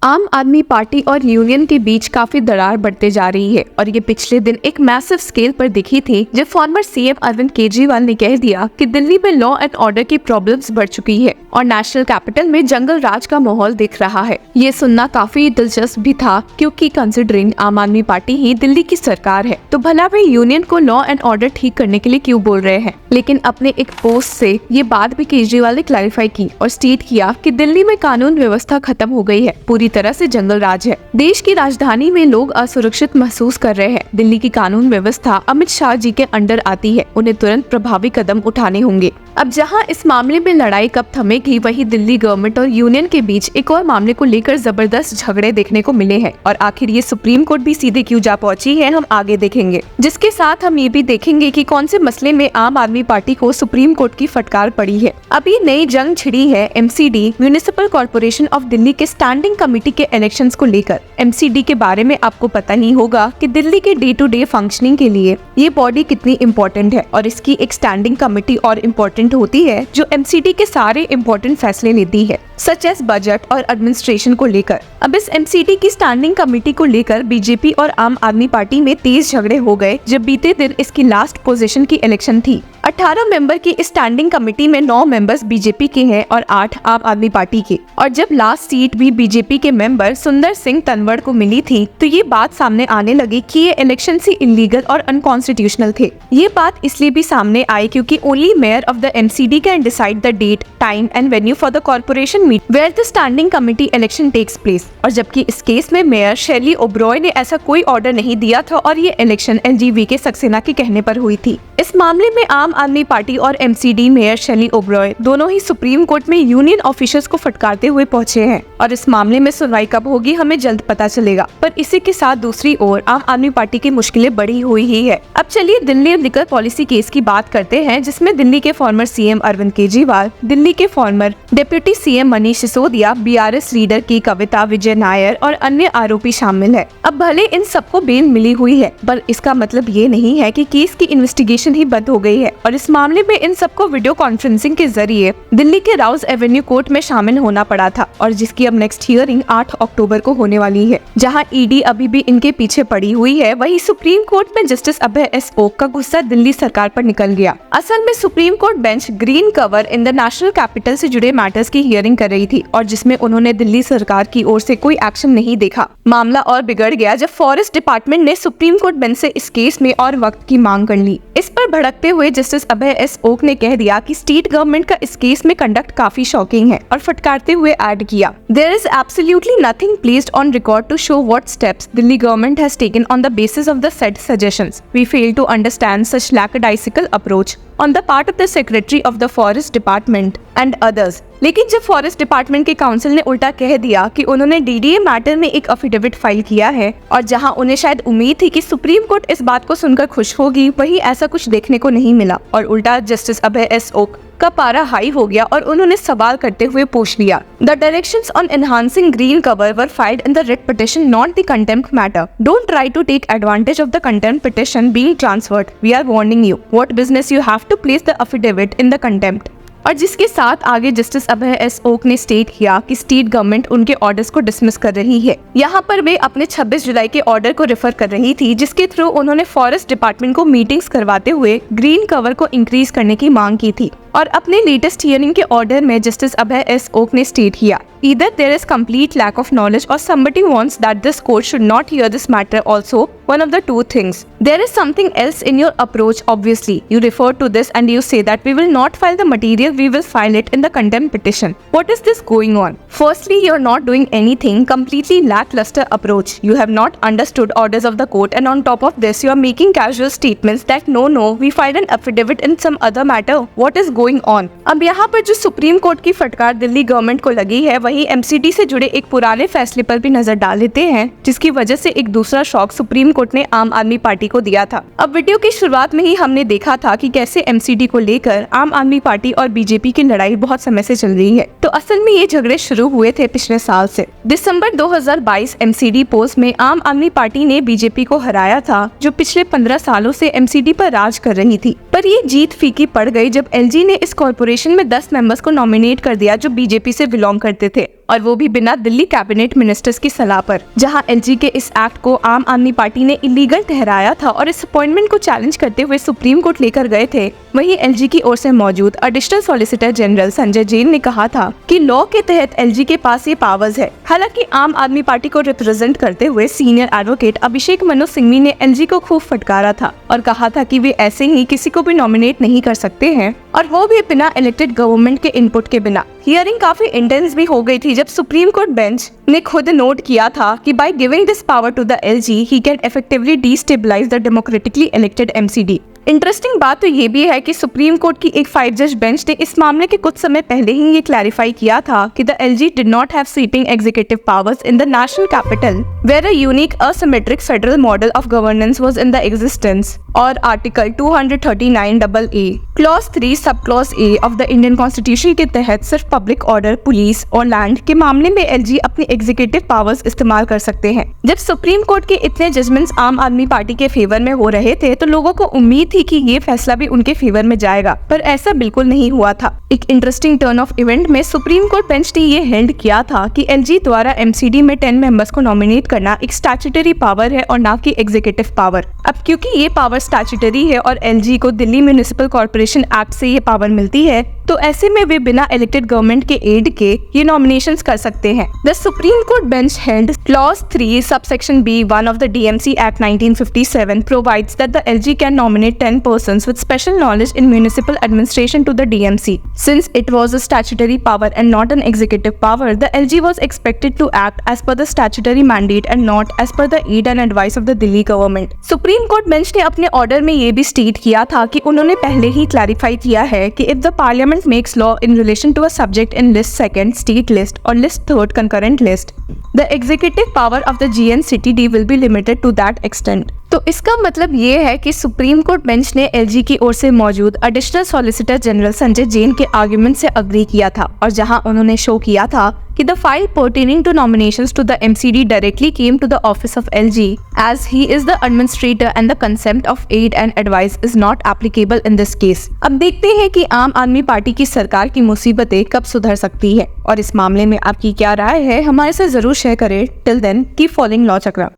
आम आदमी पार्टी और यूनियन के बीच काफी दरार बढ़ते जा रही है और ये पिछले दिन एक मैसिव स्केल पर दिखी थी जब फॉर्मर सीएम अरविंद केजरीवाल ने कह दिया कि दिल्ली में लॉ एंड ऑर्डर की प्रॉब्लम्स बढ़ चुकी है और नेशनल कैपिटल में जंगल राज का माहौल दिख रहा है। ये सुनना काफी दिलचस्प भी था क्योंकि कंसिडरिंग आम आदमी पार्टी ही दिल्ली की सरकार है तो भला वे यूनियन को लॉ एंड ऑर्डर ठीक करने के लिए क्यों बोल रहे हैं। लेकिन अपने एक पोस्ट से ये बात भी केजरीवाल ने क्लैरिफाई की और स्टेट किया कि दिल्ली में कानून व्यवस्था खत्म हो गई है, पूरी तरह से जंगल राज है। देश की राजधानी में लोग असुरक्षित महसूस कर रहे हैं। दिल्ली की कानून व्यवस्था अमित शाह जी के अंडर आती है, उन्हें तुरंत प्रभावी कदम उठाने होंगे। अब जहां इस मामले में लड़ाई कब थमेगी, वहीं दिल्ली गवर्नमेंट और यूनियन के बीच एक और मामले को लेकर जबरदस्त झगड़े देखने को मिले हैं और आखिर ये सुप्रीम कोर्ट भी सीधे क्यों जा पहुंची है, हम आगे देखेंगे। जिसके साथ हम ये भी देखेंगे कि कौन से मसले में आम आदमी पार्टी को सुप्रीम कोर्ट की फटकार पड़ी है। अभी नई जंग छिड़ी है MCD municipal corporation of Delhi के स्टैंडिंग कमेटी के इलेक्शंस को लेकर। एमसीडी के बारे में आपको पता ही होगा कि दिल्ली के डे टू डे फंक्शनिंग के लिए ये बॉडी कितनी इम्पोर्टेंट है और इसकी एक स्टैंडिंग कमेटी और इम्पोर्टेंट होती है जो एमसीडी के सारे इम्पोर्टेंट फैसले लेती है, सच एज बजट और एडमिनिस्ट्रेशन को लेकर। अब इस एमसीडी की स्टैंडिंग कमेटी को लेकर बीजेपी और आम आदमी पार्टी में तेज झगड़े हो गए जब बीते दिन इसकी लास्ट पोजीशन की इलेक्शन थी। 18 मेंबर की इस स्टैंडिंग कमेटी में 9 मेंबर्स बीजेपी के हैं और 8 आम आदमी पार्टी के। और जब लास्ट सीट भी बीजेपी के मेंबर सुंदर सिंह तनवड़ को मिली थी तो ये बात सामने आने लगी कि ये इलेक्शन ही इलीगल और अनकॉन्स्टिट्यूशनल थे। ये बात इसलिए भी सामने आई क्योंकि only mayor of the MCD can decide the date, time and venue for the corporation meet where the standing committee election takes place. और जबकि इस केस में मेयर शैली ओब्रॉय ने ऐसा कोई ऑर्डर नहीं दिया था और ये इलेक्शन एलजीवी के सक्सेना के कहने पर हुई थी। इस मामले में आम आदमी पार्टी और एमसीडी मेयर शैली ओब्रॉय दोनों ही सुप्रीम कोर्ट में यूनियन ऑफिसर्स को फटकारते हुए पहुंचे हैं और इस मामले में सुनवाई कब होगी हमें जल्द पता चलेगा। पर इसी के साथ दूसरी ओर आम आदमी पार्टी की मुश्किलें बढ़ी हुई ही है। अब चलिए दिल्ली लिकर पॉलिसी केस की बात करते हैं जिसमें दिल्ली के फॉर्मर सीएम अरविंद केजरीवाल, दिल्ली के farmer deputy CM Manish Sisodia, BRS leader की कविता विजय नायर और अन्य आरोपी शामिल है। अब भले इन सबको बेल मिली हुई है पर इसका मतलब ये नहीं है कि केस की इन्वेस्टिगेशन ही बंद हो गई है और इस मामले में इन सबको वीडियो कॉन्फ्रेंसिंग के जरिए दिल्ली के राउज एवेन्यू कोर्ट में शामिल होना पड़ा था और जिसकी अब नेक्स्ट हियरिंग 8 अक्टूबर को होने वाली है। जहां ईडी अभी भी इनके पीछे पड़ी हुई है, वहीं सुप्रीम कोर्ट में जस्टिस अभय एस ओक का गुस्सा दिल्ली सरकार पर निकल गया। असल में supreme court bench green cover in the national capital से जुड़े मैटर्स की हियरिंग कर रही थी और जिसमें उन्होंने दिल्ली सरकार की ओर से कोई एक्शन नहीं देखा। मामला और बिगड़ गया जब फॉरेस्ट डिपार्टमेंट ने सुप्रीम कोर्ट बेंच से इस केस में और वक्त की मांग कर ली। इस पर भड़कते हुए जस्टिस अभय एस ओक ने कह दिया कि स्टेट गवर्नमेंट का इस केस में कंडक्ट काफी शॉकिंग है और फटकारते हुए ऐड किया, there is absolutely nothing placed on record to show what steps Delhi government has taken on the basis of the said suggestions. We fail to understand such lackadaisical approach on the part of the Secretary of the Forest Department and others। लेकिन जब forest department के council ने उल्टा कह दिया कि उन्होंने DDA matter में एक एफिडेविट फाइल किया है और जहां उन्हें शायद उम्मीद थी कि सुप्रीम कोर्ट इस बात को सुनकर खुश होगी, वहीं ऐसा कुछ देखने को नहीं मिला और उल्टा जस्टिस अभय एस ओक का पारा हाई हो गया और उन्होंने सवाल करते हुए पूछ लिया, the directions on enhancing green cover were filed in the writ petition, not the contempt matter. Don't try to take advantage of the contempt petition being transferred. We are warning you what business you have to place the affidavit in the contempt. और जिसके साथ आगे justice Abhay S Oka ने state किया कि state government उनके orders को dismiss कर रही है। यहाँ पर वे अपने 26 जुलाई के ऑर्डर को रेफर कर रही थी जिसके थ्रू उन्होंने फॉरेस्ट डिपार्टमेंट को मीटिंग्स करवाते हुए ग्रीन कवर को इंक्रीज करने की मांग की थी। और अपने लेटेस्ट हियरिंग के ऑर्डर में जस्टिस अभय एस ओक ने स्टेट किया, either there is complete lack of knowledge or somebody wants that this court should not hear this matter also, one of the two things. There is something else in your approach obviously. You refer to this and you say that we will not file the material, we will file it in the contempt petition. What is this going on? Firstly, you are not doing anything, completely lackluster approach. You have not understood orders of the court and on top of this you are making casual statements that no, we filed an affidavit in some other matter. What is going on? अब यहाँ पर जो supreme court की फटकार Delhi government को लगी है वहीं एमसीडी से जुड़े एक पुराने फैसले पर भी नजर डाल लेते हैं जिसकी वजह से एक दूसरा शॉक सुप्रीम कोर्ट ने आम आदमी पार्टी को दिया था। अब वीडियो की शुरुआत में ही हमने देखा था कि कैसे एमसीडी को लेकर आम आदमी पार्टी और बीजेपी की लड़ाई बहुत समय से चल रही है। तो असल में ये झगड़े शुरू हुए थे पिछले साल से। दिसंबर 2022 एमसीडी पोस्ट में आम आदमी पार्टी ने बीजेपी को हराया था जो पिछले 15 सालों से एमसीडी पर राज कर रही थी। पर ये जीत फीकी पड़ गई जब एलजी ने इस कॉर्पोरेशन में 10 मेंबर्स को नॉमिनेट कर दिया जो बीजेपी से बिलोंग करते थे और वो भी बिना दिल्ली कैबिनेट मिनिस्टर्स की सलाह पर। जहां एलजी के इस एक्ट को आम आदमी पार्टी ने इलीगल ठहराया था और इस अपॉइंटमेंट को चैलेंज करते हुए सुप्रीम कोर्ट लेकर गए थे, वहीं एलजी की ओर से मौजूद additional solicitor general Sanjay Jain ने कहा था कि लॉ के तहत एलजी के पास ये पावर्स है। हालांकि आम आदमी पार्टी को रिप्रेजेंट करते हुए सीनियर एडवोकेट अभिषेक मनु सिंघवी ने एलजी को खूब फटकारा था और कहा था कि वे ऐसे ही किसी को भी नॉमिनेट नहीं कर सकते हैं, और वो भी बिना इलेक्टेड गवर्नमेंट के इनपुट के बिना। हियरिंग काफी इंटेंस भी हो गई थी जब सुप्रीम कोर्ट बेंच ने खुद नोट किया था कि by giving this power to the LG he can effectively destabilise the democratically elected MCD. Interesting बात तो ये भी है कि सुप्रीम कोर्ट की एक 5 जज बेंच ने इस मामले के कुछ समय पहले ही ये क्लैरिफाई किया था कि the LG did not have sweeping executive powers in the national capital where a unique asymmetric federal model of governance was in the existence. और article 239AA clause 3 sub clause A of the Indian constitution के तहत सिर्फ public order, police और land के मामले में LG अपनी executive powers इस्तेमाल कर सकते हैं। जब सुप्रीम कोर्ट के इतने जजमेंट्स आम आदमी पार्टी के फेवर में हो रहे थे तो लोगों को उम्मीद थी कि ये फैसला भी उनके फेवर में जाएगा, पर ऐसा बिल्कुल नहीं हुआ था। एक इंटरेस्टिंग टर्न ऑफ इवेंट में सुप्रीम कोर्ट बेंच ने ये हिंट किया था कि एलजी द्वारा एमसीडी में 10 मेंबर्स को नॉमिनेट करना एक स्टैट्यूटरी पावर है और ना कि एग्जीक्यूटिव पावर। अब क्योंकि ये पावर स्टैट्यूटरी है और एलजी को दिल्ली म्युनिसिपल कॉर्पोरेशन एक्ट से ये पावर मिलती है, तो ऐसे में वे बिना इलेक्टेड गवर्नमेंट के एड के ये नॉमिनेशंस कर सकते हैं। The supreme court bench held clause 3 subsection B1 of the DMC Act 1957 provides that the LG can nominate 10 persons with special knowledge in municipal administration to the DMC. Since it was a statutory power and not an executive power, the LG was expected to act as per the statutory mandate and not as per the aid and advice of the Delhi government. Supreme court bench ने अपने order में ये भी state किया था कि उन्होंने पहले ही क्लैरिफाई किया है कि if the parliament makes law in relation to a subject in list 2nd state list or list 3rd concurrent list, the executive power of the GNCTD will be limited to that extent. तो इसका मतलब ये है कि supreme court bench ने LG की ओर से मौजूद additional solicitor general Sanjay Jain के आर्गुमेंट से अग्री किया था, और जहां उन्होंने शो किया था कि the file pertaining to nominations to the MCD directly came to the office of LG as he is the administrator and the concept of aid and advice is not applicable in this case. अब देखते हैं कि आम आदमी party की सरकार की मुसीबतें कब सुधर सकती है, और इस मामले में आपकी क्या राय है हमारे साथ जरूर शेयर करें। Till then keep following law चक्रा।